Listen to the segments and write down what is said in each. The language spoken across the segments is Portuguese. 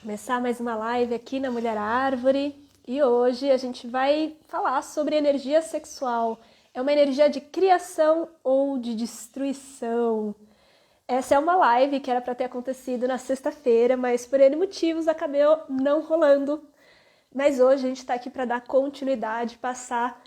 Começar mais uma live aqui na Mulher Árvore e hoje a gente vai falar sobre energia sexual. É uma energia de criação ou de destruição? Essa é uma live que era para ter acontecido na sexta-feira, mas por N motivos acabou não rolando. Mas hoje a gente está aqui para dar continuidade, passar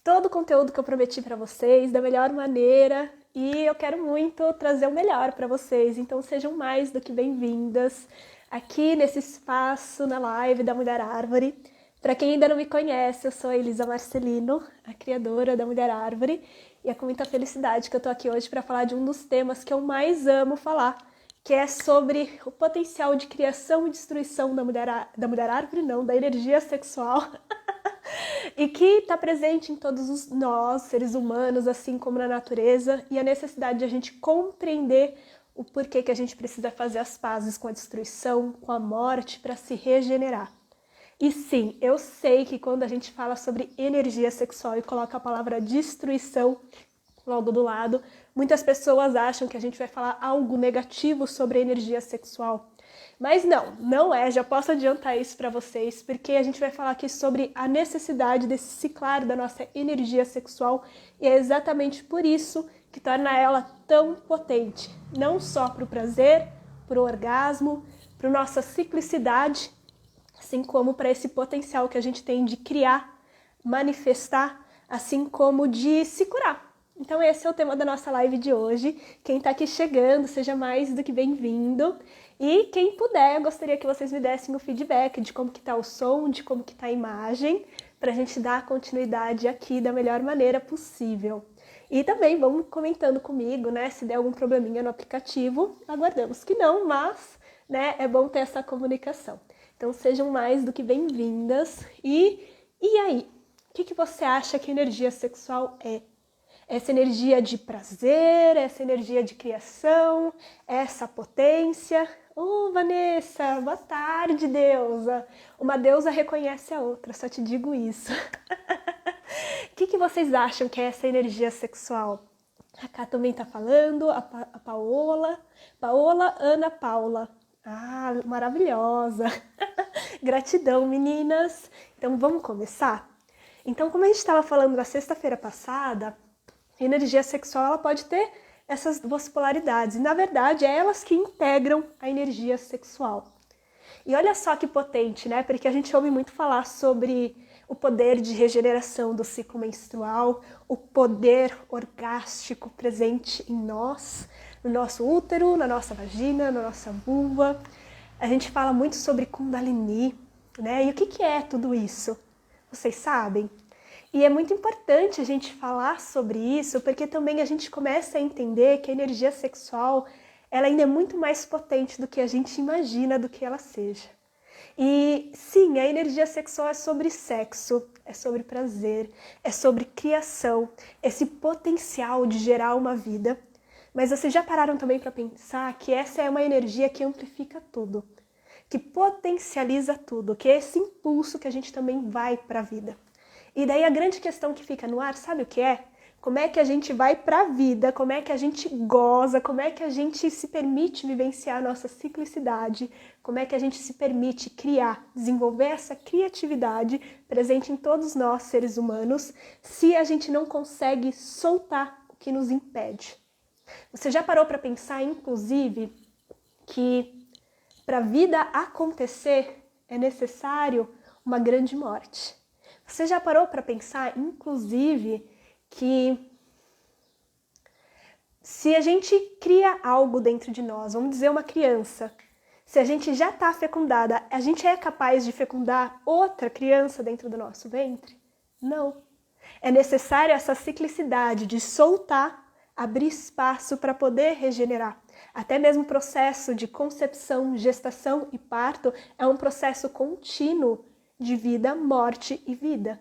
todo o conteúdo que eu prometi para vocês da melhor maneira e eu quero muito trazer o melhor para vocês, então sejam mais do que bem-vindas aqui nesse espaço na live da Mulher Árvore. Para quem ainda não me conhece, eu sou a Elisa Marcelino, a criadora da Mulher Árvore, e é com muita felicidade que eu tô aqui hoje para falar de um dos temas que eu mais amo falar, que é sobre o potencial de criação e destruição da mulher árvore, não, da energia sexual, e que está presente em todos nós, seres humanos, assim como na natureza, e a necessidade de a gente compreender o porquê que a gente precisa fazer as pazes com a destruição, com a morte, para se regenerar. E sim, eu sei que quando a gente fala sobre energia sexual e coloca a palavra destruição logo do lado, muitas pessoas acham que a gente vai falar algo negativo sobre a energia sexual. Mas não é, já posso adiantar isso para vocês, porque a gente vai falar aqui sobre a necessidade desse ciclar da nossa energia sexual e é exatamente por isso que torna ela tão potente, não só para o prazer, para o orgasmo, para a nossa ciclicidade, assim como para esse potencial que a gente tem de criar, manifestar, assim como de se curar. Então esse é o tema da nossa live de hoje. Quem está aqui chegando, seja mais do que bem-vindo. E quem puder, eu gostaria que vocês me dessem o feedback de como que tá o som, de como que tá a imagem, para a gente dar continuidade aqui da melhor maneira possível. E também vamos comentando comigo, né, se der algum probleminha no aplicativo, aguardamos que não, mas, né, é bom ter essa comunicação. Então sejam mais do que bem-vindas. E aí? O que você acha que energia sexual é? Essa energia de prazer, essa energia de criação, essa potência. Vanessa, boa tarde, deusa. Uma deusa reconhece a outra, só te digo isso. O que vocês acham que é essa energia sexual? A Cá também tá falando, a Paola. Paola, Ana Paula. Ah, maravilhosa. Gratidão, meninas. Então, vamos começar? Então, como a gente estava falando na sexta-feira passada, a energia sexual ela pode ter essas duas polaridades. E, na verdade, é elas que integram a energia sexual. E olha só que potente, né? Porque a gente ouve muito falar sobre o poder de regeneração do ciclo menstrual, o poder orgástico presente em nós, no nosso útero, na nossa vagina, na nossa vulva. A gente fala muito sobre Kundalini, né? E o que é tudo isso? Vocês sabem? E é muito importante a gente falar sobre isso, porque também a gente começa a entender que a energia sexual ela ainda é muito mais potente do que a gente imagina do que ela seja. E sim, a energia sexual é sobre sexo, é sobre prazer, é sobre criação, esse potencial de gerar uma vida. Mas vocês já pararam também para pensar que essa é uma energia que amplifica tudo, que potencializa tudo, que é esse impulso que a gente também vai para a vida. E daí a grande questão que fica no ar, sabe o que é? Como é que a gente vai para a vida, como é que a gente goza, como é que a gente se permite vivenciar a nossa ciclicidade, como é que a gente se permite criar, desenvolver essa criatividade presente em todos nós, seres humanos, se a gente não consegue soltar o que nos impede. Você já parou para pensar, inclusive, que para a vida acontecer é necessário uma grande morte? Você já parou para pensar, inclusive, que se a gente cria algo dentro de nós, vamos dizer uma criança, se a gente já está fecundada, a gente é capaz de fecundar outra criança dentro do nosso ventre? Não. É necessário essa ciclicidade de soltar, abrir espaço para poder regenerar. Até mesmo o processo de concepção, gestação e parto é um processo contínuo de vida, morte e vida.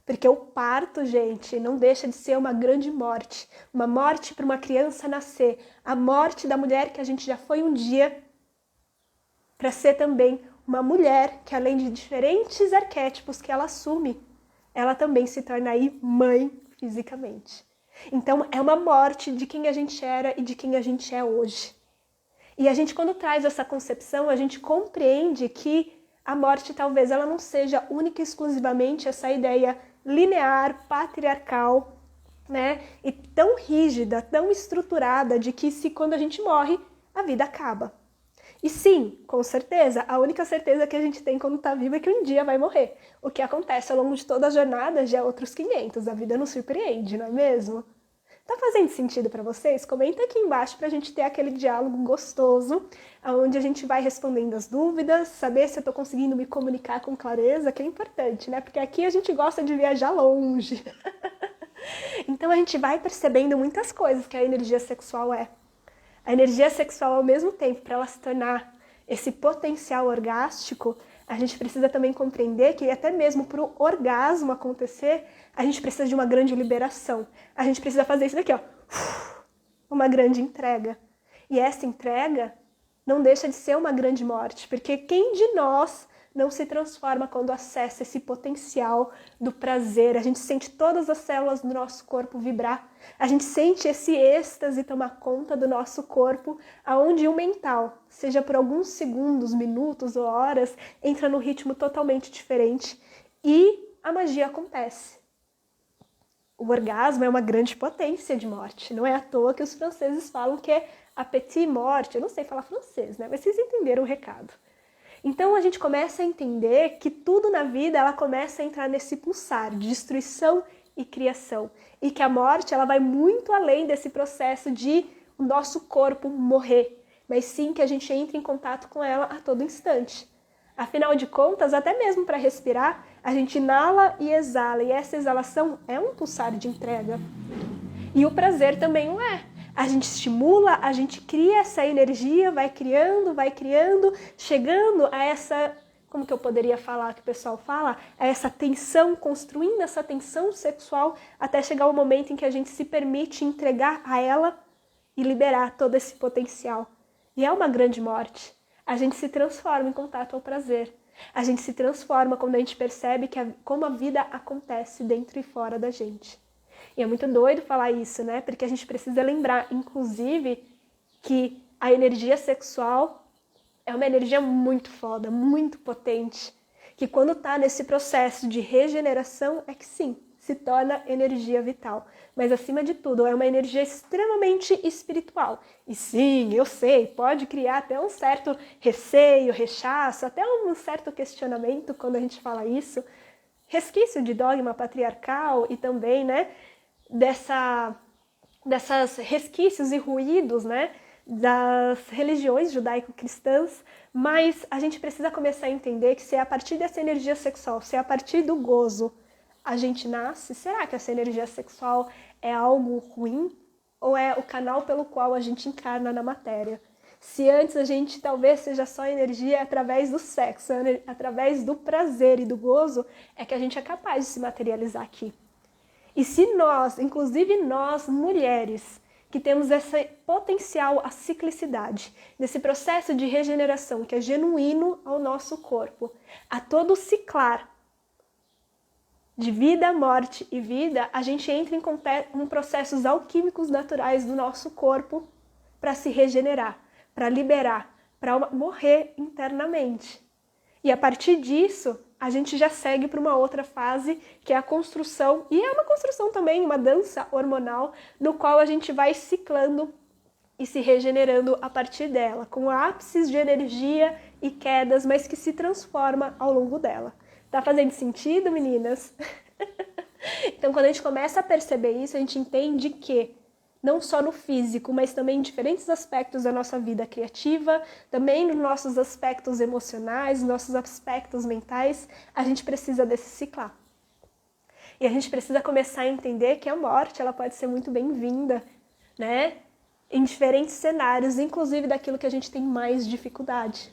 Porque o parto, gente, não deixa de ser uma grande morte. Uma morte para uma criança nascer. A morte da mulher que a gente já foi um dia para ser também uma mulher que, além de diferentes arquétipos que ela assume, ela também se torna aí mãe fisicamente. Então, é uma morte de quem a gente era e de quem a gente é hoje. E a gente, quando traz essa concepção, a gente compreende que a morte talvez ela não seja única e exclusivamente essa ideia linear, patriarcal, né? E tão rígida, tão estruturada de que quando a gente morre, a vida acaba. E sim, com certeza, a única certeza que a gente tem quando tá vivo é que um dia vai morrer. O que acontece ao longo de toda a jornada já é outros 500, a vida nos surpreende, não é mesmo? Tá fazendo sentido para vocês? Comenta aqui embaixo pra gente ter aquele diálogo gostoso, onde a gente vai respondendo as dúvidas, saber se eu tô conseguindo me comunicar com clareza, que é importante, né? Porque aqui a gente gosta de viajar longe. Então a gente vai percebendo muitas coisas que a energia sexual é. A energia sexual, ao mesmo tempo, para ela se tornar esse potencial orgástico, a gente precisa também compreender que até mesmo para o orgasmo acontecer, a gente precisa de uma grande liberação. A gente precisa fazer isso daqui, ó, uma grande entrega. E essa entrega não deixa de ser uma grande morte, porque quem de nós não se transforma quando acessa esse potencial do prazer? A gente sente todas as células do nosso corpo vibrar, a gente sente esse êxtase tomar conta do nosso corpo, aonde o mental, seja por alguns segundos, minutos ou horas, entra num ritmo totalmente diferente e a magia acontece. O orgasmo é uma grande potência de morte, não é à toa que os franceses falam que é appétit morte. Eu não sei falar francês, né? Mas vocês entenderam o recado. Então a gente começa a entender que tudo na vida ela começa a entrar nesse pulsar de destruição e criação. E que a morte ela vai muito além desse processo de o nosso corpo morrer, mas sim que a gente entre em contato com ela a todo instante. Afinal de contas, até mesmo para respirar, a gente inala e exala, e essa exalação é um pulsar de entrega. E o prazer também o é. A gente estimula, a gente cria essa energia, vai criando, chegando a essa, como que eu poderia falar, que o pessoal fala, a essa tensão, construindo essa tensão sexual, até chegar o momento em que a gente se permite entregar a ela e liberar todo esse potencial. E é uma grande morte. A gente se transforma em contato ao prazer. A gente se transforma quando a gente percebe como a vida acontece dentro e fora da gente. E é muito doido falar isso, né? Porque a gente precisa lembrar, inclusive, que a energia sexual é uma energia muito foda, muito potente. Que quando tá nesse processo de regeneração, é que sim, se torna energia vital. Mas, acima de tudo, é uma energia extremamente espiritual. E sim, eu sei, pode criar até um certo receio, rechaço, até um certo questionamento quando a gente fala isso. Resquício de dogma patriarcal e também, né, dessas resquícios e ruídos, né, das religiões judaico-cristãs, mas a gente precisa começar a entender que se é a partir dessa energia sexual, se é a partir do gozo a gente nasce, será que essa energia sexual é algo ruim ou é o canal pelo qual a gente encarna na matéria? Se antes a gente talvez seja só energia através do sexo, através do prazer e do gozo, é que a gente é capaz de se materializar aqui. E se nós, inclusive nós, mulheres, que temos esse potencial à ciclicidade, nesse processo de regeneração que é genuíno ao nosso corpo, a todo ciclar de vida, morte e vida, a gente entra em processos alquímicos naturais do nosso corpo para se regenerar, para liberar, para morrer internamente. E a partir disso, a gente já segue para uma outra fase, que é a construção, e é uma construção também, uma dança hormonal, no qual a gente vai ciclando e se regenerando a partir dela, com ápices de energia e quedas, mas que se transforma ao longo dela. Tá fazendo sentido, meninas? Então, quando a gente começa a perceber isso, a gente entende que não só no físico, mas também em diferentes aspectos da nossa vida criativa, também nos nossos aspectos emocionais, nos nossos aspectos mentais, a gente precisa desse ciclar. E a gente precisa começar a entender que a morte ela pode ser muito bem-vinda, né? Em diferentes cenários, inclusive daquilo que a gente tem mais dificuldade.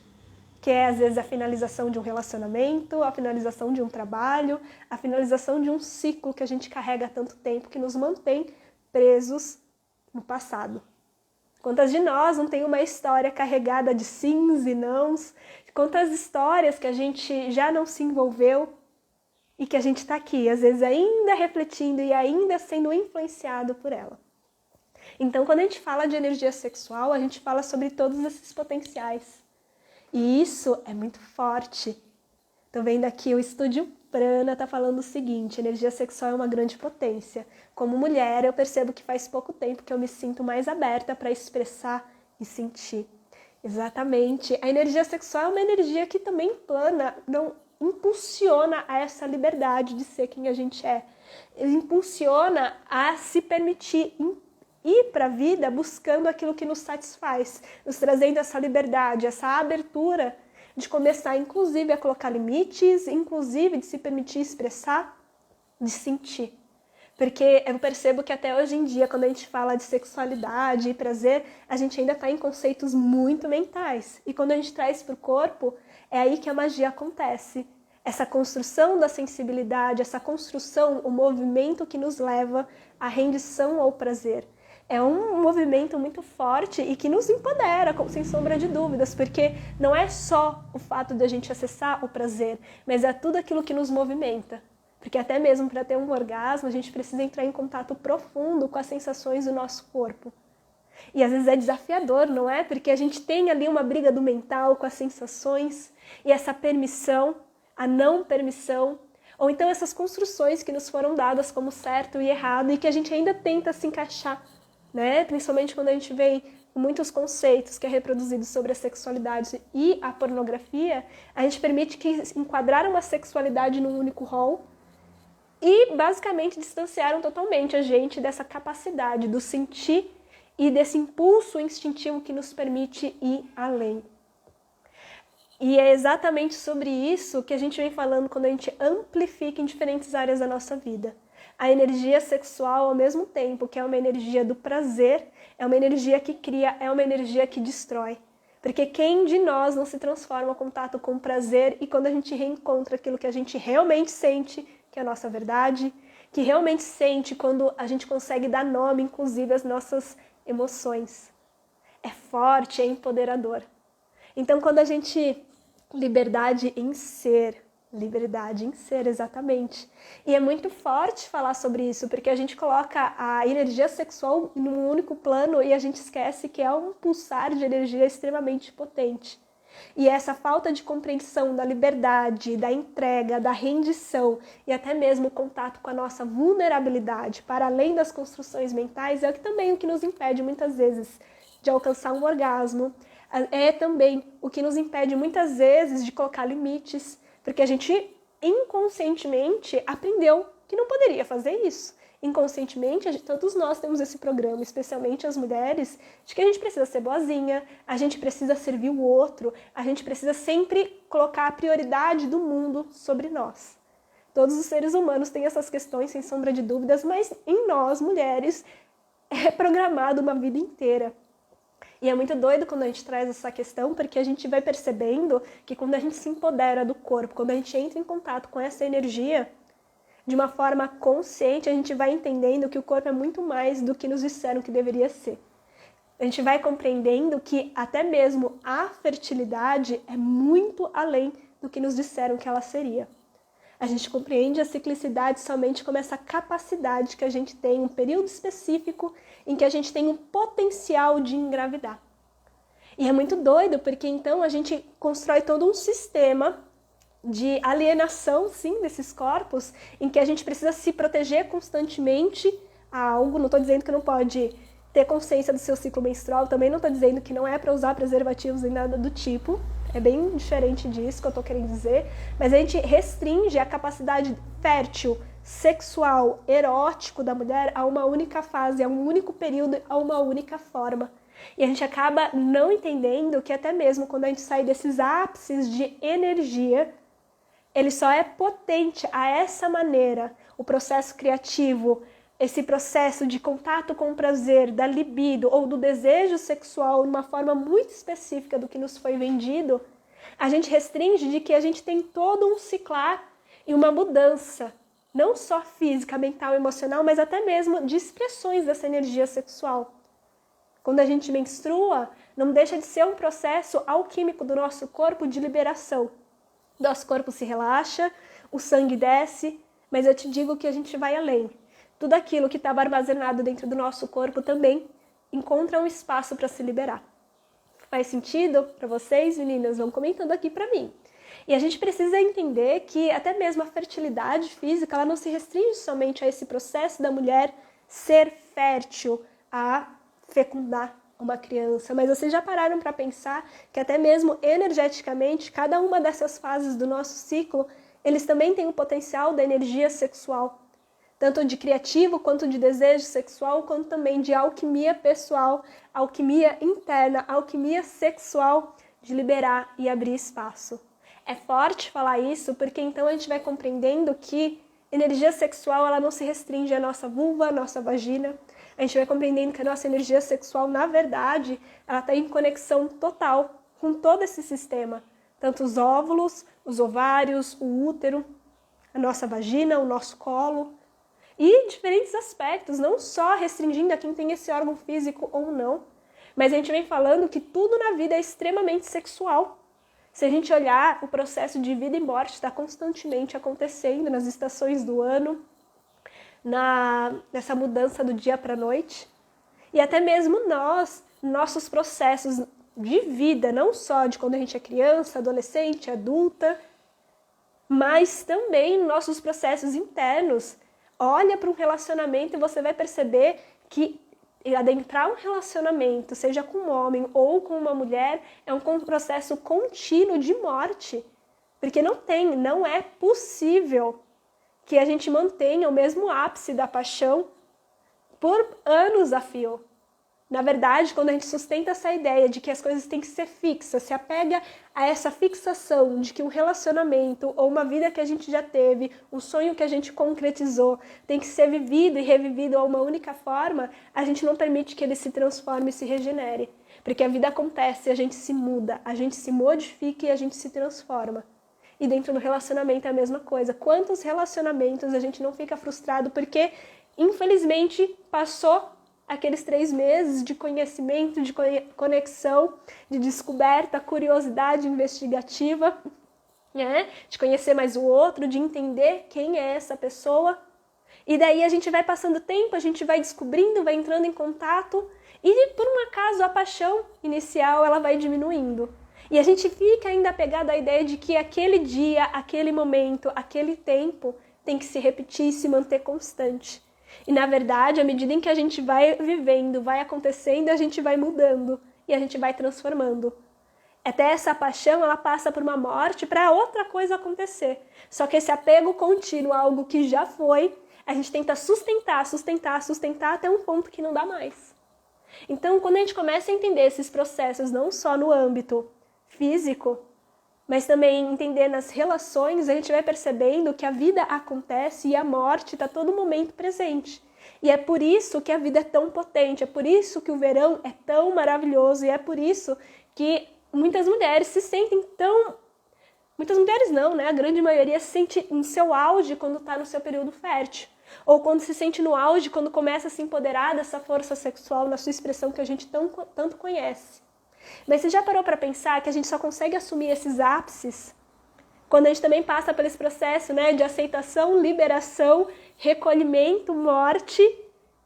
Que é, às vezes, a finalização de um relacionamento, a finalização de um trabalho, a finalização de um ciclo que a gente carrega há tanto tempo, que nos mantém presos no passado. Quantas de nós não tem uma história carregada de sims e nãos? Quantas histórias que a gente já não se envolveu e que a gente está aqui, às vezes ainda refletindo e ainda sendo influenciado por ela. Então, quando a gente fala de energia sexual, a gente fala sobre todos esses potenciais. E isso é muito forte. Tô vendo aqui o Estúdio Prana tá falando o seguinte: energia sexual é uma grande potência. Como mulher, eu percebo que faz pouco tempo que eu me sinto mais aberta para expressar e sentir. Exatamente. A energia sexual é uma energia que também plana, não impulsiona a essa liberdade de ser quem a gente é. Ele impulsiona a se permitir ir para a vida buscando aquilo que nos satisfaz, nos trazendo essa liberdade, essa abertura de começar, inclusive, a colocar limites, inclusive de se permitir expressar, de sentir. Porque eu percebo que até hoje em dia, quando a gente fala de sexualidade e prazer, a gente ainda está em conceitos muito mentais. E quando a gente traz para o corpo, é aí que a magia acontece. Essa construção da sensibilidade, essa construção, o movimento que nos leva à rendição ao prazer. É um movimento muito forte e que nos empodera, sem sombra de dúvidas, porque não é só o fato de a gente acessar o prazer, mas é tudo aquilo que nos movimenta. Porque até mesmo para ter um orgasmo, a gente precisa entrar em contato profundo com as sensações do nosso corpo. E às vezes é desafiador, não é? Porque a gente tem ali uma briga do mental com as sensações e essa permissão, a não permissão, ou então essas construções que nos foram dadas como certo e errado e que a gente ainda tenta se encaixar, né? Principalmente quando a gente vem com muitos conceitos que é reproduzido sobre a sexualidade e a pornografia, a gente permite que enquadrar uma sexualidade num único rol e basicamente distanciaram totalmente a gente dessa capacidade do sentir e desse impulso instintivo que nos permite ir além. E é exatamente sobre isso que a gente vem falando quando a gente amplifica em diferentes áreas da nossa vida. A energia sexual, ao mesmo tempo que é uma energia do prazer, é uma energia que cria, é uma energia que destrói. Porque quem de nós não se transforma em contato com o prazer e quando a gente reencontra aquilo que a gente realmente sente, que é a nossa verdade, que realmente sente quando a gente consegue dar nome, inclusive, às nossas emoções. É forte, é empoderador. Então, quando a gente... liberdade em ser, exatamente. E é muito forte falar sobre isso, porque a gente coloca a energia sexual num único plano e a gente esquece que é um pulsar de energia extremamente potente. E essa falta de compreensão da liberdade, da entrega, da rendição e até mesmo o contato com a nossa vulnerabilidade, para além das construções mentais, é também o que nos impede muitas vezes de alcançar um orgasmo, é também o que nos impede muitas vezes de colocar limites, porque a gente inconscientemente aprendeu que não poderia fazer isso. Inconscientemente, todos nós temos esse programa, especialmente as mulheres, de que a gente precisa ser boazinha, a gente precisa servir o outro, a gente precisa sempre colocar a prioridade do mundo sobre nós. Todos os seres humanos têm essas questões, sem sombra de dúvidas, mas em nós, mulheres, é programado uma vida inteira. E é muito doido quando a gente traz essa questão, porque a gente vai percebendo que quando a gente se empodera do corpo, quando a gente entra em contato com essa energia, de uma forma consciente, a gente vai entendendo que o corpo é muito mais do que nos disseram que deveria ser. A gente vai compreendendo que até mesmo a fertilidade é muito além do que nos disseram que ela seria. A gente compreende a ciclicidade somente como essa capacidade que a gente tem, um período específico em que a gente tem um potencial de engravidar. E é muito doido, porque então a gente constrói todo um sistema de alienação, sim, desses corpos, em que a gente precisa se proteger constantemente a algo. Não estou dizendo que não pode ter consciência do seu ciclo menstrual, também não estou dizendo que não é para usar preservativos nem nada do tipo. É bem diferente disso que eu estou querendo dizer, mas a gente restringe a capacidade fértil, sexual, erótico da mulher a uma única fase, a um único período, a uma única forma. E a gente acaba não entendendo que até mesmo quando a gente sai desses ápices de energia, ele só é potente a essa maneira, o processo criativo, esse processo de contato com o prazer, da libido ou do desejo sexual, de uma forma muito específica do que nos foi vendido, a gente restringe de que a gente tem todo um ciclar e uma mudança, não só física, mental, emocional, mas até mesmo de expressões dessa energia sexual. Quando a gente menstrua, não deixa de ser um processo alquímico do nosso corpo de liberação. Nosso corpo se relaxa, o sangue desce, mas eu te digo que a gente vai além. Tudo aquilo que estava armazenado dentro do nosso corpo também encontra um espaço para se liberar. Faz sentido para vocês, meninas? Vão comentando aqui para mim. E a gente precisa entender que até mesmo a fertilidade física, ela não se restringe somente a esse processo da mulher ser fértil, a fecundar uma criança, mas vocês já pararam para pensar que até mesmo energeticamente, cada uma dessas fases do nosso ciclo, eles também têm o potencial da energia sexual, tanto de criativo, quanto de desejo sexual, quanto também de alquimia pessoal, alquimia interna, alquimia sexual, de liberar e abrir espaço. É forte falar isso, porque então a gente vai compreendendo que energia sexual ela não se restringe à nossa vulva, à nossa vagina. A gente vai compreendendo que a nossa energia sexual, na verdade, ela está em conexão total com todo esse sistema. Tanto os óvulos, os ovários, o útero, a nossa vagina, o nosso colo. E diferentes aspectos, não só restringindo a quem tem esse órgão físico ou não, mas a gente vem falando que tudo na vida é extremamente sexual. Se a gente olhar, o processo de vida e morte está constantemente acontecendo nas estações do ano, nessa mudança do dia para a noite. E até mesmo nossos processos de vida, não só de quando a gente é criança, adolescente, adulta, mas também nossos processos internos. Olha para um relacionamento e você vai perceber que adentrar um relacionamento, seja com um homem ou com uma mulher, é um processo contínuo de morte. Porque não é possível que a gente mantenha o mesmo ápice da paixão por anos a fio. Na verdade, quando a gente sustenta essa ideia de que as coisas têm que ser fixas, se apega a essa fixação de que um relacionamento ou uma vida que a gente já teve, um sonho que a gente concretizou, tem que ser vivido e revivido a uma única forma, a gente não permite que ele se transforme e se regenere. Porque a vida acontece, a gente se muda, a gente se modifica e a gente se transforma. E dentro do relacionamento é a mesma coisa. Quantos relacionamentos a gente não fica frustrado porque, infelizmente, passou aqueles 3 meses de conhecimento, de conexão, de descoberta, curiosidade investigativa, né? De conhecer mais o outro, de entender quem é essa pessoa. E daí a gente vai passando tempo, a gente vai descobrindo, vai entrando em contato e, por um acaso, a paixão inicial ela vai diminuindo. E a gente fica ainda apegado à ideia de que aquele dia, aquele momento, aquele tempo tem que se repetir e se manter constante. E, na verdade, à medida em que a gente vai vivendo, vai acontecendo, a gente vai mudando e a gente vai transformando. Até essa paixão, ela passa por uma morte para outra coisa acontecer. Só que esse apego contínuo a algo que já foi, a gente tenta sustentar até um ponto que não dá mais. Então, quando a gente começa a entender esses processos, não só no âmbito físico, mas também entender nas relações, a gente vai percebendo que a vida acontece e a morte está a todo momento presente. E é por isso que a vida é tão potente, é por isso que o verão é tão maravilhoso e é por isso que muitas mulheres se sentem tão... Muitas mulheres não, né? A grande maioria se sente em seu auge quando está no seu período fértil. Ou quando se sente no auge, quando começa a se empoderar dessa força sexual na sua expressão que a gente tanto conhece. Mas você já parou para pensar que a gente só consegue assumir esses ápices quando a gente também passa por esse processo, né, de aceitação, liberação, recolhimento, morte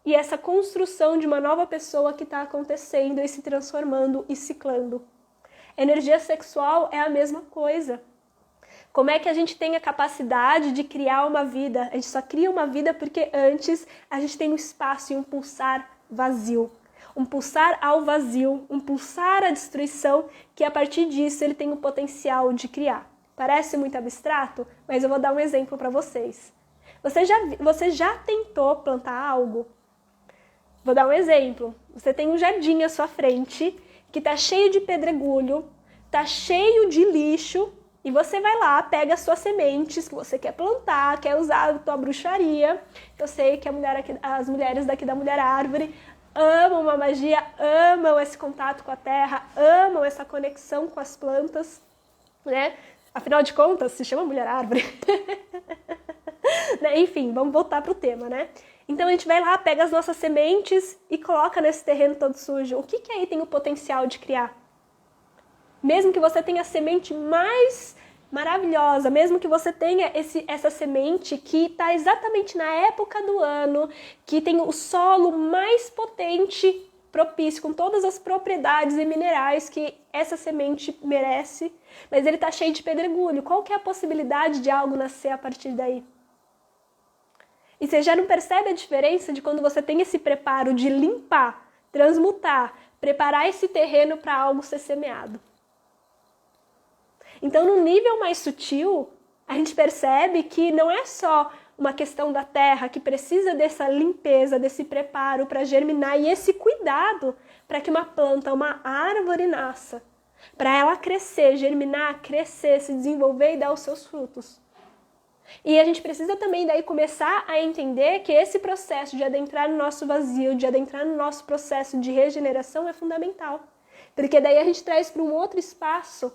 e essa construção de uma nova pessoa que está acontecendo e se transformando e ciclando. Energia sexual é a mesma coisa. Como é que a gente tem a capacidade de criar uma vida? A gente só cria uma vida porque antes a gente tem um espaço e um pulsar vazio. Um pulsar ao vazio, um pulsar à destruição, que a partir disso ele tem o potencial de criar. Parece muito abstrato, mas eu vou dar um exemplo para vocês. Você já tentou plantar algo? Vou dar um exemplo. Você tem um jardim à sua frente, que está cheio de pedregulho, está cheio de lixo, e você vai lá, pega as suas sementes que você quer plantar, quer usar a tua bruxaria. Eu sei que as mulheres daqui da Mulher Árvore amam a magia, amam esse contato com a terra, amam essa conexão com as plantas, né? Afinal de contas, se chama Mulher Árvore. Né? Enfim, vamos voltar para o tema, né? Então a gente vai lá, pega as nossas sementes e coloca nesse terreno todo sujo. O que aí tem o potencial de criar? Mesmo que você tenha a semente mais maravilhosa, mesmo que você tenha essa semente que está exatamente na época do ano, que tem o solo mais potente propício, com todas as propriedades e minerais que essa semente merece, mas ele está cheio de pedregulho. Qual que é a possibilidade de algo nascer a partir daí? E você já não percebe a diferença de quando você tem esse preparo de limpar, transmutar, preparar esse terreno para algo ser semeado. Então, no nível mais sutil, a gente percebe que não é só uma questão da terra que precisa dessa limpeza, desse preparo para germinar e esse cuidado para que uma planta, uma árvore nasça, para ela crescer, germinar, crescer, se desenvolver e dar os seus frutos. E a gente precisa também daí começar a entender que esse processo de adentrar no nosso vazio, de adentrar no nosso processo de regeneração é fundamental. Porque daí a gente traz para um outro espaço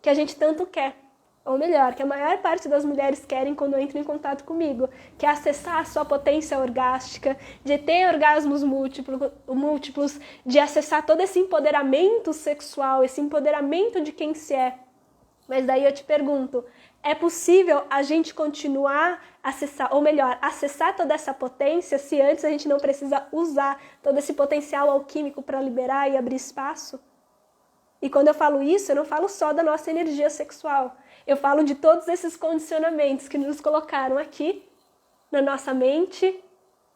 que a gente tanto quer. Ou melhor, que a maior parte das mulheres querem quando entram em contato comigo, que é acessar a sua potência orgástica, de ter orgasmos múltiplos, de acessar todo esse empoderamento sexual, esse empoderamento de quem se é. Mas daí eu te pergunto, é possível a gente continuar a acessar, ou melhor, acessar toda essa potência se antes a gente não precisa usar todo esse potencial alquímico para liberar e abrir espaço? E quando eu falo isso, eu não falo só da nossa energia sexual. Eu falo de todos esses condicionamentos que nos colocaram aqui, na nossa mente,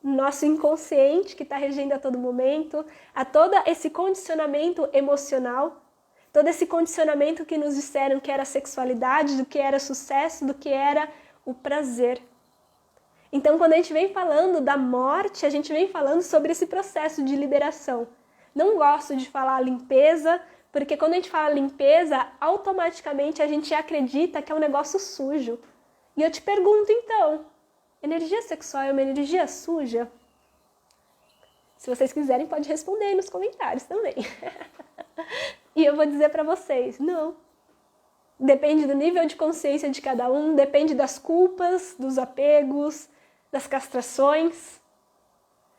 no nosso inconsciente que está regendo a todo momento, a todo esse condicionamento emocional, todo esse condicionamento que nos disseram que era sexualidade, do que era sucesso, do que era o prazer. Então, quando a gente vem falando da morte, a gente vem falando sobre esse processo de liberação. Não gosto de falar limpeza, porque quando a gente fala limpeza, automaticamente a gente acredita que é um negócio sujo. E eu te pergunto então, energia sexual é uma energia suja? Se vocês quiserem, pode responder aí nos comentários também. E eu vou dizer para vocês, não. Depende do nível de consciência de cada um, depende das culpas, dos apegos, das castrações,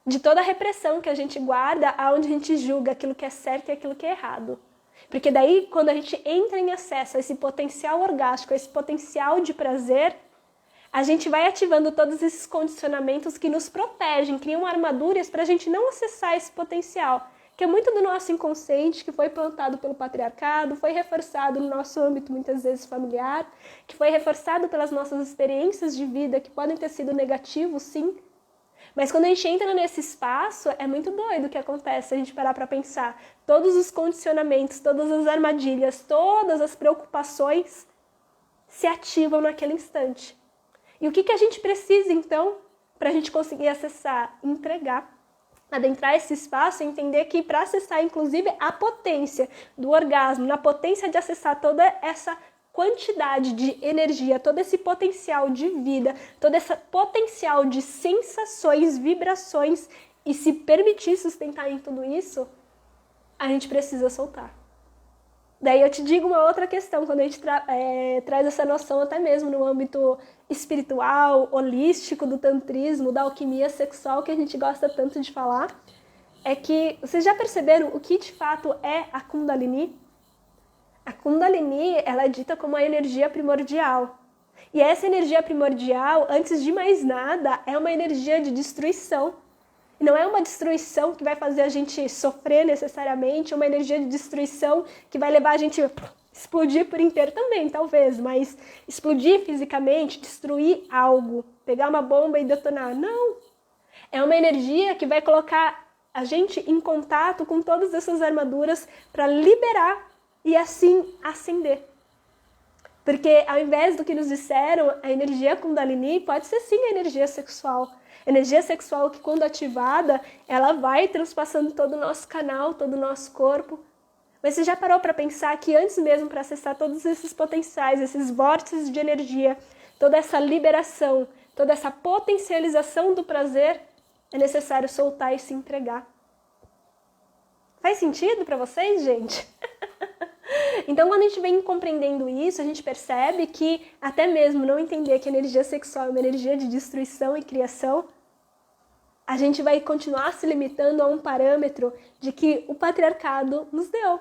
de toda a repressão que a gente guarda, aonde a gente julga aquilo que é certo e aquilo que é errado. Porque daí, quando a gente entra em acesso a esse potencial orgástico, a esse potencial de prazer, a gente vai ativando todos esses condicionamentos que nos protegem, criam armaduras para a gente não acessar esse potencial, que é muito do nosso inconsciente, que foi plantado pelo patriarcado, foi reforçado no nosso âmbito muitas vezes familiar, que foi reforçado pelas nossas experiências de vida, que podem ter sido negativos, sim. Mas quando a gente entra nesse espaço, é muito doido o que acontece, se a gente parar para pensar. Todos os condicionamentos, todas as armadilhas, todas as preocupações se ativam naquele instante. E o que a gente precisa, então, para a gente conseguir acessar? Entregar. Adentrar esse espaço e entender que para acessar, inclusive, a potência do orgasmo, na potência de acessar toda essa quantidade de energia, todo esse potencial de vida, todo esse potencial de sensações, vibrações e se permitir sustentar em tudo isso, a gente precisa soltar. Daí eu te digo uma outra questão, quando a gente traz essa noção até mesmo no âmbito espiritual, holístico, do tantrismo, da alquimia sexual, que a gente gosta tanto de falar, é que vocês já perceberam o que de fato é a Kundalini? A Kundalini, ela é dita como a energia primordial. E essa energia primordial, antes de mais nada, é uma energia de destruição. E não é uma destruição que vai fazer a gente sofrer necessariamente, é uma energia de destruição que vai levar a gente a explodir por inteiro também, talvez, mas explodir fisicamente, destruir algo, pegar uma bomba e detonar. Não! É uma energia que vai colocar a gente em contato com todas essas armaduras para liberar e assim ascender. Porque ao invés do que nos disseram, a energia Kundalini pode ser sim a energia sexual. Energia sexual que, quando ativada, ela vai transpassando todo o nosso canal, todo o nosso corpo. Mas você já parou para pensar que antes mesmo para acessar todos esses potenciais, esses vórtices de energia, toda essa liberação, toda essa potencialização do prazer, é necessário soltar e se entregar? Faz sentido para vocês, gente? Então, quando a gente vem compreendendo isso, a gente percebe que até mesmo não entender que a energia sexual é uma energia de destruição e criação, a gente vai continuar se limitando a um parâmetro de que o patriarcado nos deu.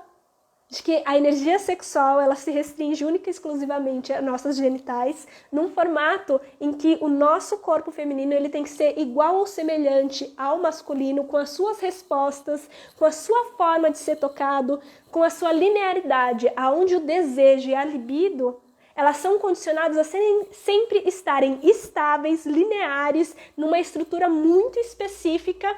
de que a energia sexual ela se restringe única e exclusivamente a nossas genitais, num formato em que o nosso corpo feminino ele tem que ser igual ou semelhante ao masculino, com as suas respostas, com a sua forma de ser tocado, com a sua linearidade, aonde o desejo e a libido elas são condicionadas a sempre estarem estáveis, lineares, numa estrutura muito específica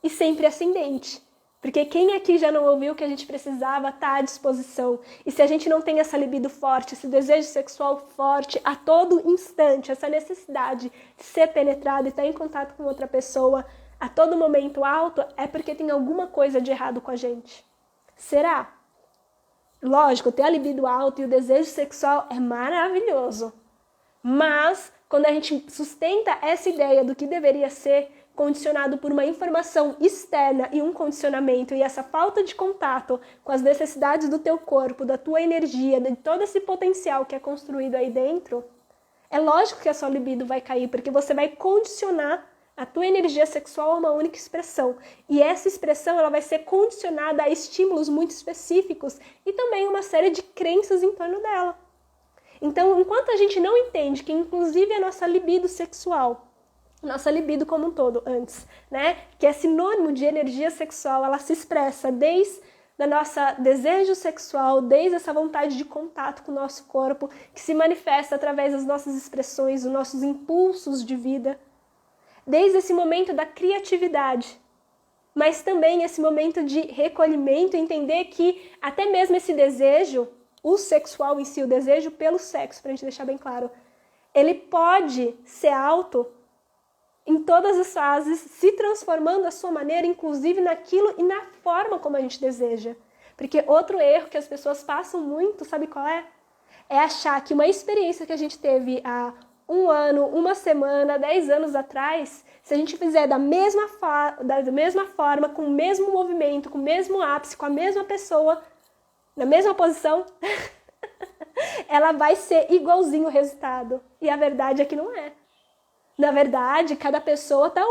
e sempre ascendente. Porque quem aqui já não ouviu que a gente precisava estar à disposição? E se a gente não tem essa libido forte, esse desejo sexual forte a todo instante, essa necessidade de ser penetrado e estar em contato com outra pessoa a todo momento alto, é porque tem alguma coisa de errado com a gente. Será? Lógico, ter a libido alta e o desejo sexual é maravilhoso. Mas, quando a gente sustenta essa ideia do que deveria ser, condicionado por uma informação externa e um condicionamento e essa falta de contato com as necessidades do teu corpo, da tua energia, de todo esse potencial que é construído aí dentro, é lógico que a sua libido vai cair, porque você vai condicionar a tua energia sexual a uma única expressão. E essa expressão ela vai ser condicionada a estímulos muito específicos e também uma série de crenças em torno dela. Então, enquanto a gente não entende que inclusive a nossa libido sexual, nossa libido como um todo antes, né, que é sinônimo de energia sexual, ela se expressa desde o nosso desejo sexual, desde essa vontade de contato com o nosso corpo, que se manifesta através das nossas expressões, dos nossos impulsos de vida, desde esse momento da criatividade, mas também esse momento de recolhimento, entender que até mesmo esse desejo, o sexual em si, o desejo pelo sexo, pra gente deixar bem claro, ele pode ser alto em todas as fases, se transformando à sua maneira, inclusive naquilo e na forma como a gente deseja. Porque outro erro que as pessoas passam muito, sabe qual é? É achar que uma experiência que a gente teve há 1 ano, 1 semana, 10 anos atrás, se a gente fizer da mesma forma, com o mesmo movimento, com o mesmo ápice, com a mesma pessoa, na mesma posição, ela vai ser igualzinho o resultado. E a verdade é que não é. Na verdade, cada pessoa está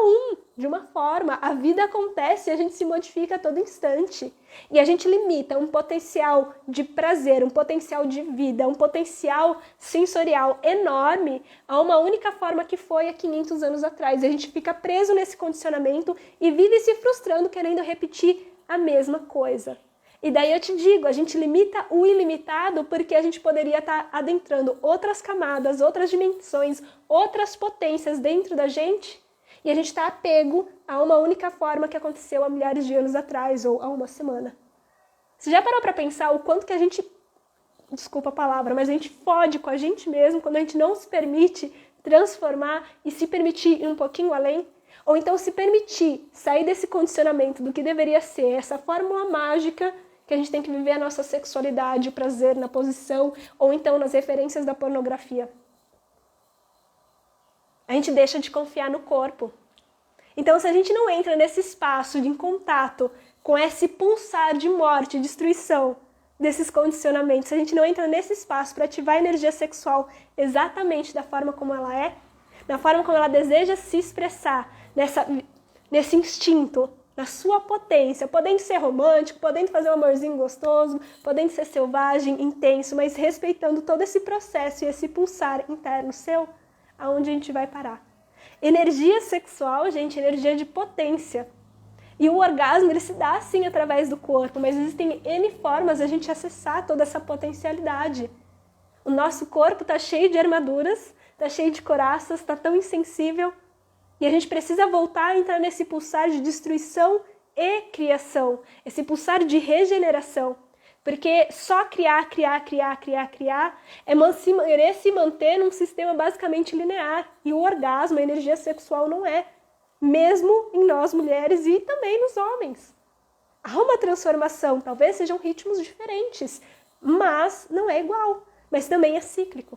de uma forma. A vida acontece e a gente se modifica a todo instante. E a gente limita um potencial de prazer, um potencial de vida, um potencial sensorial enorme a uma única forma que foi há 500 anos atrás. E a gente fica preso nesse condicionamento e vive se frustrando, querendo repetir a mesma coisa. E daí eu te digo, a gente limita o ilimitado porque a gente poderia estar adentrando outras camadas, outras dimensões, outras potências dentro da gente e a gente está apego a uma única forma que aconteceu há milhares de anos atrás ou há 1 semana. Você já parou para pensar o quanto que a gente, desculpa a palavra, mas a gente fode com a gente mesmo quando a gente não se permite transformar e se permitir ir um pouquinho além? Ou então se permitir sair desse condicionamento do que deveria ser essa fórmula mágica que a gente tem que viver a nossa sexualidade, o prazer na posição, ou então nas referências da pornografia. A gente deixa de confiar no corpo. Então, se a gente não entra nesse espaço de contato com esse pulsar de morte, destruição desses condicionamentos, se a gente não entra nesse espaço para ativar a energia sexual exatamente da forma como ela é, da forma como ela deseja se expressar, nesse instinto, na sua potência, podendo ser romântico, podendo fazer um amorzinho gostoso, podendo ser selvagem, intenso, mas respeitando todo esse processo e esse pulsar interno seu, aonde a gente vai parar. Energia sexual, gente, energia de potência. E o orgasmo, ele se dá sim através do corpo, mas existem N formas de a gente acessar toda essa potencialidade. O nosso corpo está cheio de armaduras, está cheio de coraças, está tão insensível. E a gente precisa voltar a entrar nesse pulsar de destruição e criação, esse pulsar de regeneração. Porque só criar é querer se manter num sistema basicamente linear. E o orgasmo, a energia sexual não é, mesmo em nós mulheres e também nos homens. Há uma transformação, talvez sejam ritmos diferentes, mas não é igual, mas também é cíclico.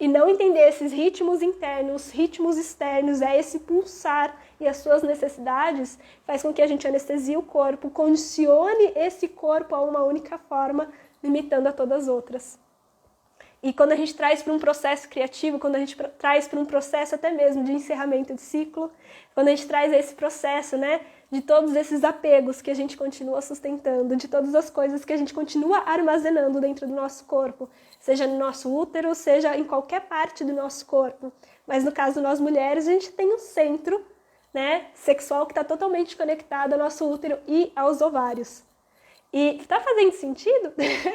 E não entender esses ritmos internos, ritmos externos, esse pulsar e as suas necessidades, faz com que a gente anestesie o corpo, condicione esse corpo a uma única forma, limitando a todas as outras. E quando a gente traz para um processo criativo, quando a gente traz para um processo até mesmo de encerramento de ciclo, quando a gente traz esse processo, né, de todos esses apegos que a gente continua sustentando, de todas as coisas que a gente continua armazenando dentro do nosso corpo, seja no nosso útero, seja em qualquer parte do nosso corpo. Mas no caso, nós mulheres, a gente tem um centro, né, sexual que está totalmente conectado ao nosso útero e aos ovários. E está fazendo sentido?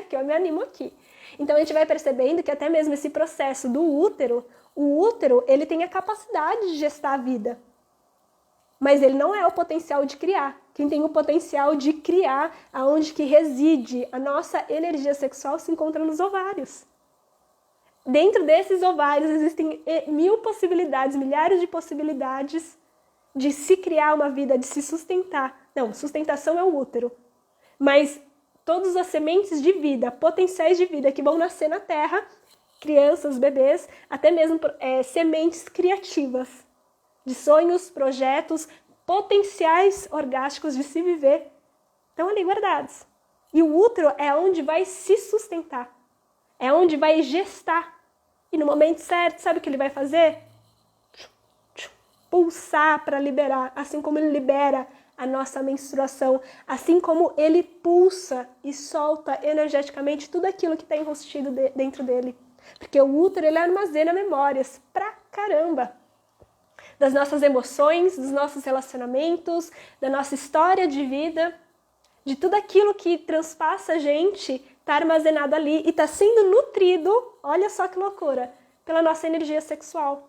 Que eu me animo aqui. Então a gente vai percebendo que até mesmo esse processo do útero, o útero, ele tem a capacidade de gestar a vida. Mas ele não é o potencial de criar. Quem tem o potencial de criar, aonde que reside a nossa energia sexual, se encontra nos ovários. Dentro desses ovários existem mil possibilidades, milhares de possibilidades de se criar uma vida, de se sustentar. Não, sustentação é o útero. Mas todas as sementes de vida, potenciais de vida que vão nascer na Terra, crianças, bebês, até mesmo sementes criativas, de sonhos, projetos, potenciais orgásticos de se viver, estão ali guardados. E o útero é onde vai se sustentar, é onde vai gestar. E no momento certo, sabe o que ele vai fazer? Pulsar para liberar, assim como ele libera a nossa menstruação, assim como ele pulsa e solta energeticamente tudo aquilo que está enrustido dentro dele. Porque o útero, ele armazena memórias pra caramba. Das nossas emoções, dos nossos relacionamentos, da nossa história de vida, de tudo aquilo que transpassa a gente, está armazenado ali e está sendo nutrido, olha só que loucura, pela nossa energia sexual.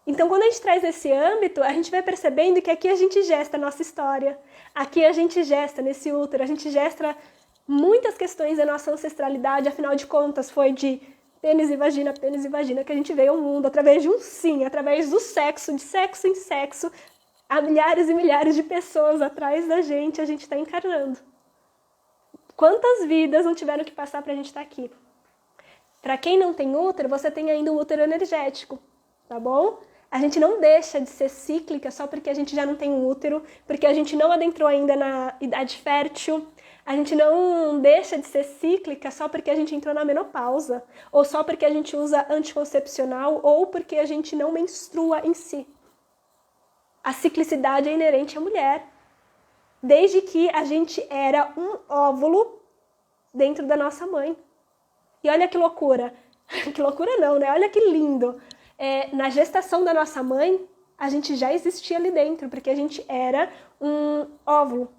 Então, quando a gente traz esse âmbito, a gente vai percebendo que aqui a gente gesta a nossa história, aqui a gente gesta nesse útero, a gente gesta muitas questões da nossa ancestralidade, afinal de contas, foi de pênis e vagina que a gente veio ao mundo, através de um sim, através do sexo, de sexo em sexo, há milhares e milhares de pessoas atrás da gente, a gente está encarnando. Quantas vidas não tiveram que passar para a gente estar aqui? Para quem não tem útero, você tem ainda o útero energético, tá bom? A gente não deixa de ser cíclica só porque a gente já não tem um útero, porque a gente não adentrou ainda na idade fértil. A gente não deixa de ser cíclica só porque a gente entrou na menopausa, ou só porque a gente usa anticoncepcional, ou porque a gente não menstrua em si. A ciclicidade é inerente à mulher, desde que a gente era um óvulo dentro da nossa mãe. E olha que loucura, que loucura não, né? Olha que lindo. Na gestação da nossa mãe, a gente já existia ali dentro, porque a gente era um óvulo.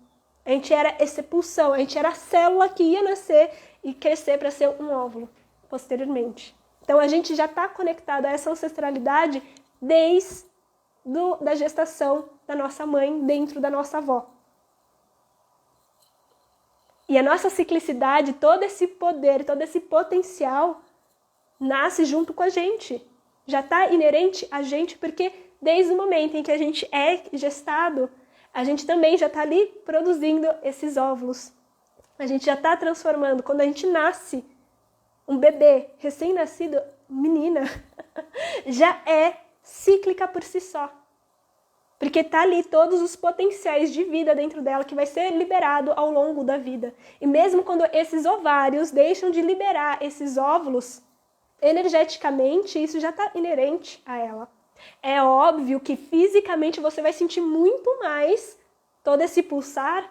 A gente era essa pulsão, a gente era a célula que ia nascer e crescer para ser um óvulo, posteriormente. Então, a gente já está conectado a essa ancestralidade desde da gestação da nossa mãe dentro da nossa avó. E a nossa ciclicidade, todo esse poder, todo esse potencial, nasce junto com a gente. Já está inerente a gente, porque desde o momento em que a gente é gestado, a gente também já está ali produzindo esses óvulos. A gente já está transformando. Quando a gente nasce, um bebê recém-nascido, menina, já é cíclica por si só. Porque está ali todos os potenciais de vida dentro dela que vai ser liberado ao longo da vida. E mesmo quando esses ovários deixam de liberar esses óvulos, energeticamente isso já está inerente a ela. É óbvio que fisicamente você vai sentir muito mais todo esse pulsar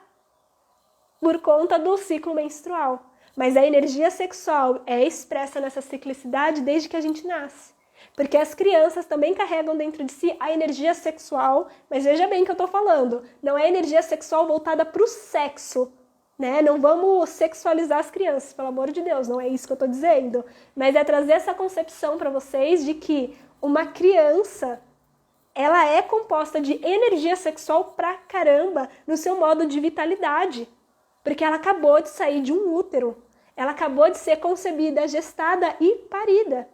por conta do ciclo menstrual. Mas a energia sexual é expressa nessa ciclicidade desde que a gente nasce. Porque as crianças também carregam dentro de si a energia sexual, mas veja bem o que eu estou falando, não é energia sexual voltada para o sexo, né? Não vamos sexualizar as crianças, pelo amor de Deus, não é isso que eu estou dizendo. Mas é trazer essa concepção para vocês de que uma criança, ela é composta de energia sexual pra caramba no seu modo de vitalidade. Porque ela acabou de sair de um útero. Ela acabou de ser concebida, gestada e parida.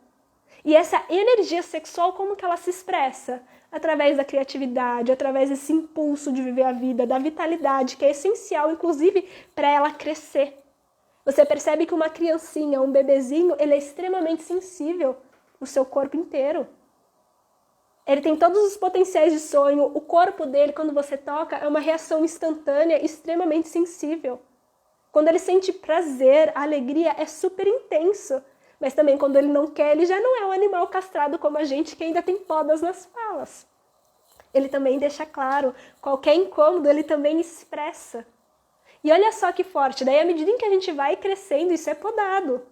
E essa energia sexual, como que ela se expressa? Através da criatividade, através desse impulso de viver a vida, da vitalidade, que é essencial, inclusive, para ela crescer. Você percebe que uma criancinha, um bebezinho, ele é extremamente sensível no seu corpo inteiro. Ele tem todos os potenciais de sonho, o corpo dele, quando você toca, é uma reação instantânea, extremamente sensível. Quando ele sente prazer, a alegria é super intenso. Mas também quando ele não quer, ele já não é um animal castrado como a gente, que ainda tem podas nas falas. ele também deixa claro. Qualquer incômodo, ele também expressa. E olha só que forte, daí à medida em que a gente vai crescendo, isso é podado.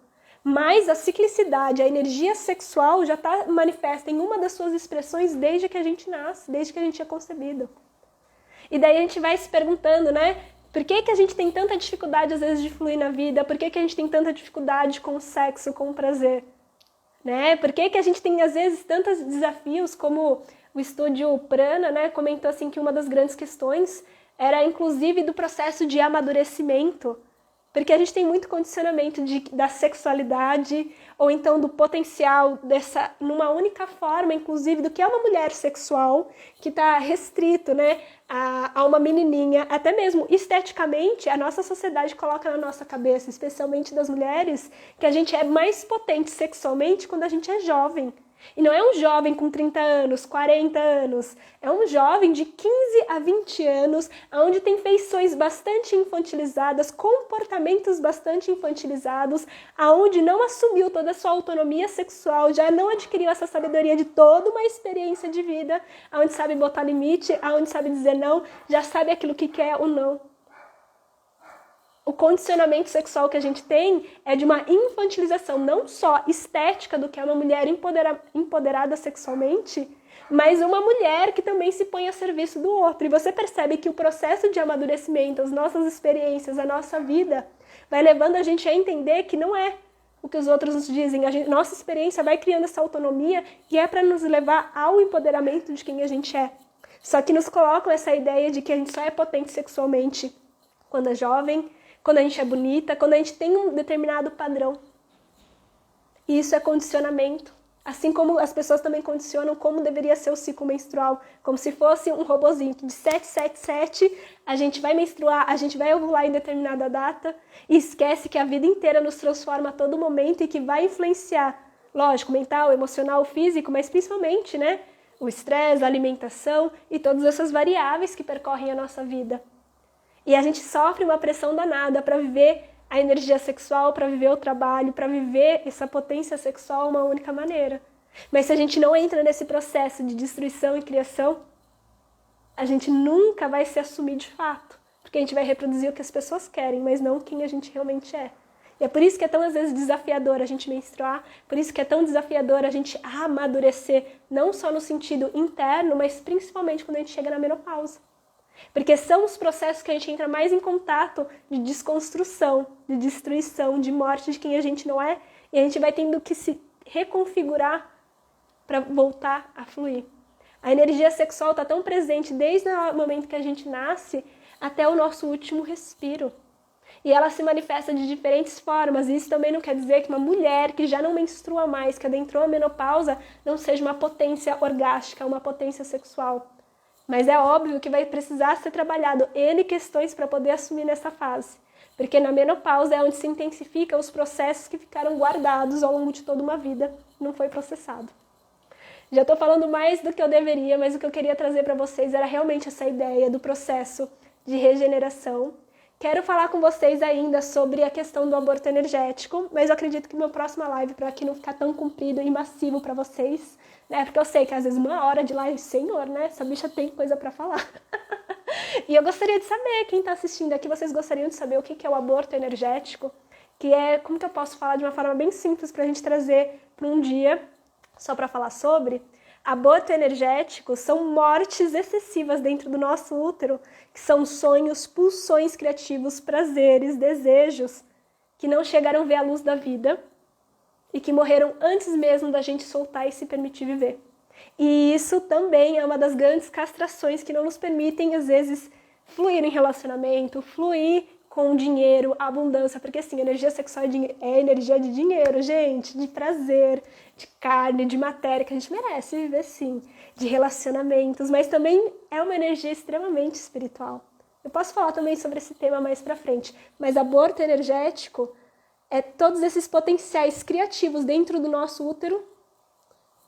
Mas a ciclicidade, a energia sexual já está manifesta em uma das suas expressões desde que a gente nasce, desde que a gente é concebido. E daí a gente vai se perguntando, né? Por que a gente tem tanta dificuldade às vezes de fluir na vida? Por que a gente tem tanta dificuldade com o sexo, com o prazer? Né? Por que a gente tem às vezes tantos desafios, como o estúdio Prana, né, comentou assim que uma das grandes questões era inclusive do processo de amadurecimento. Porque a gente tem muito condicionamento da sexualidade, ou então do potencial numa única forma, inclusive, do que é uma mulher sexual, que está restrito, né, a uma menininha. Até mesmo esteticamente, a nossa sociedade coloca na nossa cabeça, especialmente das mulheres, que a gente é mais potente sexualmente quando a gente é jovem. E não é um jovem com 30 anos, 40 anos, é um jovem de 15 a 20 anos, onde tem feições bastante infantilizadas, comportamentos bastante infantilizados, aonde não assumiu toda a sua autonomia sexual, já não adquiriu essa sabedoria de toda uma experiência de vida, aonde sabe botar limite, aonde sabe dizer não, já sabe aquilo que quer ou não. O condicionamento sexual que a gente tem é de uma infantilização não só estética do que é uma mulher empoderada sexualmente, mas uma mulher que também se põe a serviço do outro. E você percebe que o processo de amadurecimento, as nossas experiências, a nossa vida, vai levando a gente a entender que não é o que os outros nos dizem. Nossa experiência vai criando essa autonomia e é para nos levar ao empoderamento de quem a gente é. Só que nos colocam essa ideia de que a gente só é potente sexualmente quando é jovem, quando a gente é bonita, quando a gente tem um determinado padrão. E isso é condicionamento. Assim como as pessoas também condicionam como deveria ser o ciclo menstrual, como se fosse um robozinho que de 777 a gente vai menstruar, a gente vai ovular em determinada data e esquece que a vida inteira nos transforma a todo momento e que vai influenciar, lógico, mental, emocional, físico, mas principalmente, né, o estresse, a alimentação e todas essas variáveis que percorrem a nossa vida. E a gente sofre uma pressão danada para viver a energia sexual, para viver o trabalho, para viver essa potência sexual uma única maneira. Mas se a gente não entra nesse processo de destruição e criação, a gente nunca vai se assumir de fato. Porque a gente vai reproduzir o que as pessoas querem, mas não quem a gente realmente é. E é por isso que é tão, às vezes, desafiador a gente menstruar, por isso que é tão desafiador a gente amadurecer, não só no sentido interno, mas principalmente quando a gente chega na menopausa. Porque são os processos que a gente entra mais em contato de desconstrução, de destruição, de morte de quem a gente não é, e a gente vai tendo que se reconfigurar para voltar a fluir. A energia sexual está tão presente desde o momento que a gente nasce até o nosso último respiro. E ela se manifesta de diferentes formas, e isso também não quer dizer que uma mulher que já não menstrua mais, que adentrou a menopausa, não seja uma potência orgástica, uma potência sexual. Mas é óbvio que vai precisar ser trabalhado N questões para poder assumir nessa fase. Porque na menopausa é onde se intensificam os processos que ficaram guardados ao longo de toda uma vida, não foi processado. Já estou falando mais do que eu deveria, mas o que eu queria trazer para vocês era realmente essa ideia do processo de regeneração. Quero falar com vocês ainda sobre a questão do aborto energético, mas eu acredito que minha próxima live, para aqui não ficar tão comprido e massivo para vocês, né? Porque eu sei que às vezes 1 hora de live, senhor, né? Essa bicha tem coisa para falar. E eu gostaria de saber, quem está assistindo aqui, vocês gostariam de saber o que é o aborto energético? Que é, como que eu posso falar de uma forma bem simples para a gente trazer para um dia, só para falar sobre? Aborto energético são mortes excessivas dentro do nosso útero, que são sonhos, pulsões criativos, prazeres, desejos, que não chegaram a ver a luz da vida e que morreram antes mesmo da gente soltar e se permitir viver. E isso também é uma das grandes castrações que não nos permitem, às vezes, fluir em relacionamento, fluir com dinheiro, abundância, porque assim, energia sexual é energia de dinheiro, gente, de prazer, de carne, de matéria, que a gente merece viver sim, de relacionamentos, mas também é uma energia extremamente espiritual. Eu posso falar também sobre esse tema mais pra frente, mas aborto energético é todos esses potenciais criativos dentro do nosso útero,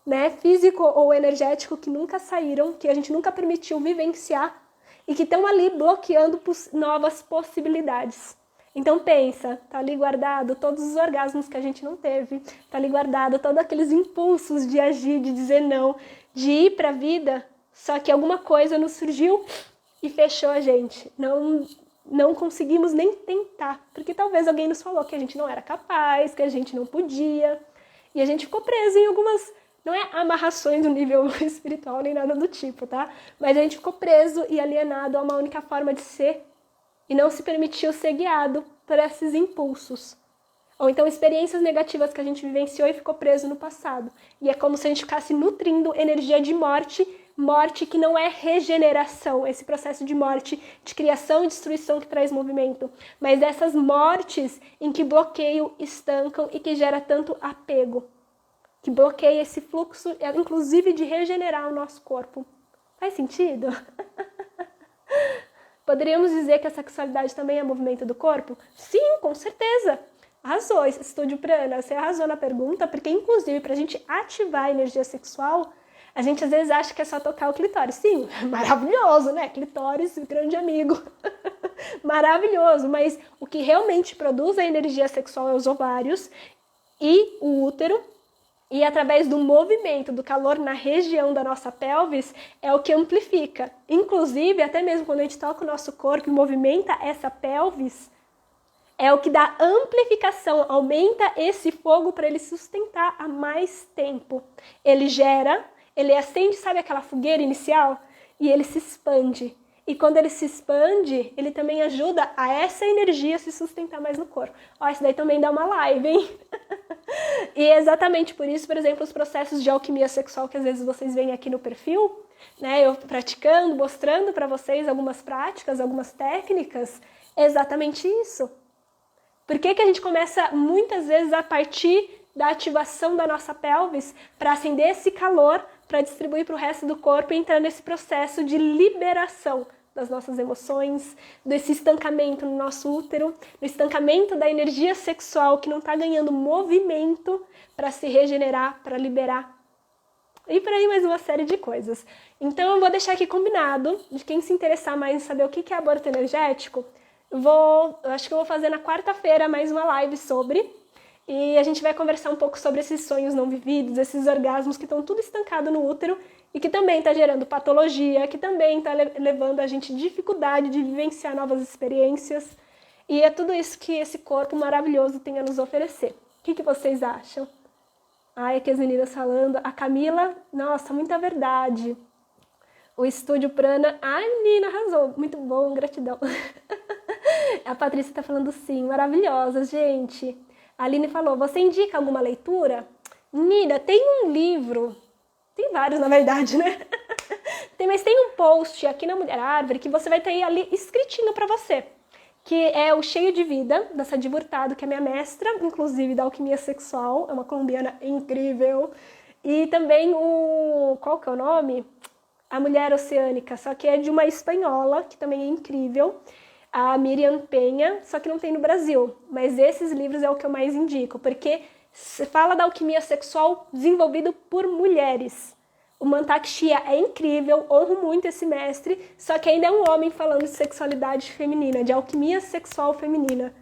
né, físico ou energético, que nunca saíram, que a gente nunca permitiu vivenciar, e que estão ali bloqueando novas possibilidades. Então pensa, tá ali guardado todos os orgasmos que a gente não teve, tá ali guardado todos aqueles impulsos de agir, de dizer não, de ir para a vida só que alguma coisa nos surgiu e fechou a gente. Não conseguimos nem tentar, porque talvez alguém nos falou que a gente não era capaz, que a gente não podia, e a gente ficou preso em algumas, não é amarrações do nível espiritual nem nada do tipo, tá? Mas a gente ficou preso e alienado a uma única forma de ser e não se permitiu ser guiado por esses impulsos. Ou então experiências negativas que a gente vivenciou e ficou preso no passado. E é como se a gente ficasse nutrindo energia de morte, morte que não é regeneração, esse processo de morte, de criação e destruição que traz movimento, mas dessas mortes em que bloqueiam, estancam e que gera tanto apego, que bloqueia esse fluxo, inclusive de regenerar o nosso corpo. Faz sentido? Poderíamos dizer que a sexualidade também é movimento do corpo? Sim, com certeza. Arrasou, Estúdio Prana, você arrasou na pergunta, porque inclusive para a gente ativar a energia sexual, a gente às vezes acha que é só tocar o clitóris. Sim, maravilhoso, né? Clitóris, grande amigo. Maravilhoso, mas o que realmente produz a energia sexual é os ovários e o útero, e através do movimento, do calor na região da nossa pelvis, é o que amplifica. Inclusive, até mesmo quando a gente toca o nosso corpo e movimenta essa pelvis, é o que dá amplificação, aumenta esse fogo para ele sustentar há mais tempo. Ele gera, ele acende, sabe aquela fogueira inicial? E ele se expande. E quando ele se expande, ele também ajuda a essa energia se sustentar mais no corpo. Ó, isso daí também dá uma live, hein? E é exatamente por isso, por exemplo, os processos de alquimia sexual que às vezes vocês veem aqui no perfil, né? Eu praticando, mostrando para vocês algumas práticas, algumas técnicas, é exatamente isso. Por que a gente começa muitas vezes a partir da ativação da nossa pelvis para acender esse calor, para distribuir para o resto do corpo e entrar nesse processo de liberação das nossas emoções, desse estancamento no nosso útero, do estancamento da energia sexual que não está ganhando movimento para se regenerar, para liberar. E por aí mais uma série de coisas. Então eu vou deixar aqui combinado, de quem se interessar mais em saber o que é aborto energético, eu acho que eu vou fazer na quarta-feira mais uma live sobre, e a gente vai conversar um pouco sobre esses sonhos não vividos, esses orgasmos que estão tudo estancado no útero e que também está gerando patologia, que também está levando a gente dificuldade de vivenciar novas experiências, e é tudo isso que esse corpo maravilhoso tem a nos oferecer. O que vocês acham? Ai, aqui as meninas falando, a Camila, nossa, muita verdade. O Estúdio Prana, ai menina, arrasou, muito bom, gratidão. A Patrícia tá falando sim, maravilhosa, gente. A Aline falou, você indica alguma leitura? Menina, tem um livro, tem vários na verdade, né? Mas tem um post aqui na Mulher Árvore que você vai ter ali escritinho pra você, que é o Cheio de Vida, da Sadi Hurtado, que é minha mestra, inclusive da alquimia sexual, é uma colombiana incrível. E também qual que é o nome? A Mulher Oceânica, só que é de uma espanhola, que também é incrível, a Miriam Penha, só que não tem no Brasil. Mas esses livros é o que eu mais indico, porque se fala da alquimia sexual desenvolvido por mulheres. O Mantak Chia é incrível, honro muito esse mestre, só que ainda é um homem falando de sexualidade feminina, de alquimia sexual feminina.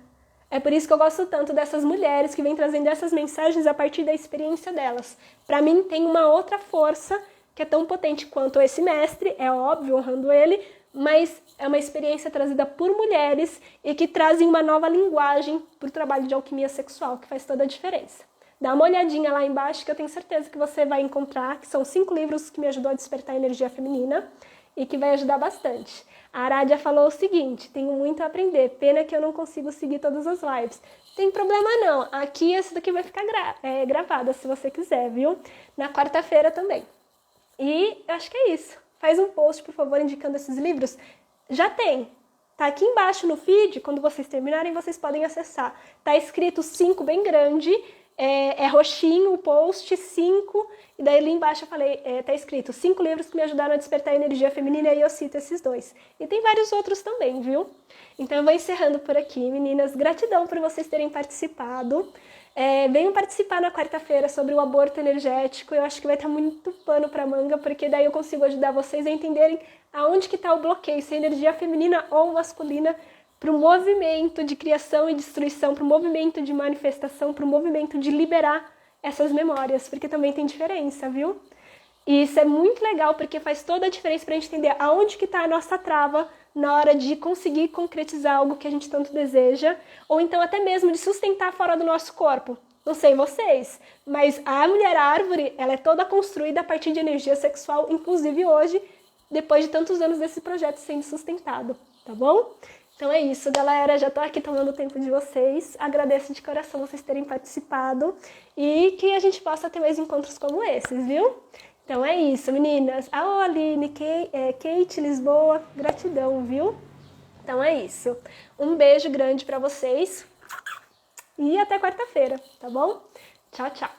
É por isso que eu gosto tanto dessas mulheres que vêm trazendo essas mensagens a partir da experiência delas. Para mim tem uma outra força que é tão potente quanto esse mestre, é óbvio, honrando ele, mas é uma experiência trazida por mulheres e que trazem uma nova linguagem para o trabalho de alquimia sexual, que faz toda a diferença. Dá uma olhadinha lá embaixo que eu tenho certeza que você vai encontrar, que são 5 livros que me ajudou a despertar a energia feminina e que vai ajudar bastante. A Aradia falou o seguinte, tenho muito a aprender, pena que eu não consigo seguir todas as lives. Tem problema não, aqui esse daqui vai ficar gravada se você quiser, viu? Na quarta-feira também. E eu acho que é isso. Faz um post, por favor, indicando esses livros. Já tem. Tá aqui embaixo no feed, quando vocês terminarem, vocês podem acessar. Tá escrito 5 bem grande, é roxinho o post, 5, e daí ali embaixo eu falei, tá escrito 5 livros que me ajudaram a despertar a energia feminina, e aí eu cito esses 2. E tem vários outros também, viu? Então eu vou encerrando por aqui, meninas. Gratidão por vocês terem participado. Venham participar na quarta-feira sobre o aborto energético. Eu acho que vai estar muito pano para manga, porque daí eu consigo ajudar vocês a entenderem aonde que está o bloqueio, se é energia feminina ou masculina, para o movimento de criação e destruição, para o movimento de manifestação, para o movimento de liberar essas memórias, porque também tem diferença, viu? E isso é muito legal porque faz toda a diferença pra gente entender aonde que tá a nossa trava na hora de conseguir concretizar algo que a gente tanto deseja, ou então até mesmo de sustentar fora do nosso corpo. Não sei vocês, mas a mulher árvore, ela é toda construída a partir de energia sexual, inclusive hoje, depois de tantos anos desse projeto sendo sustentado, tá bom? Então é isso, galera. Já tô aqui tomando o tempo de vocês. Agradeço de coração vocês terem participado e que a gente possa ter mais encontros como esses, viu? Então é isso, meninas. A Aline, Kate, Lisboa, gratidão, viu? Então é isso. Um beijo grande pra vocês e até quarta-feira, tá bom? Tchau, tchau.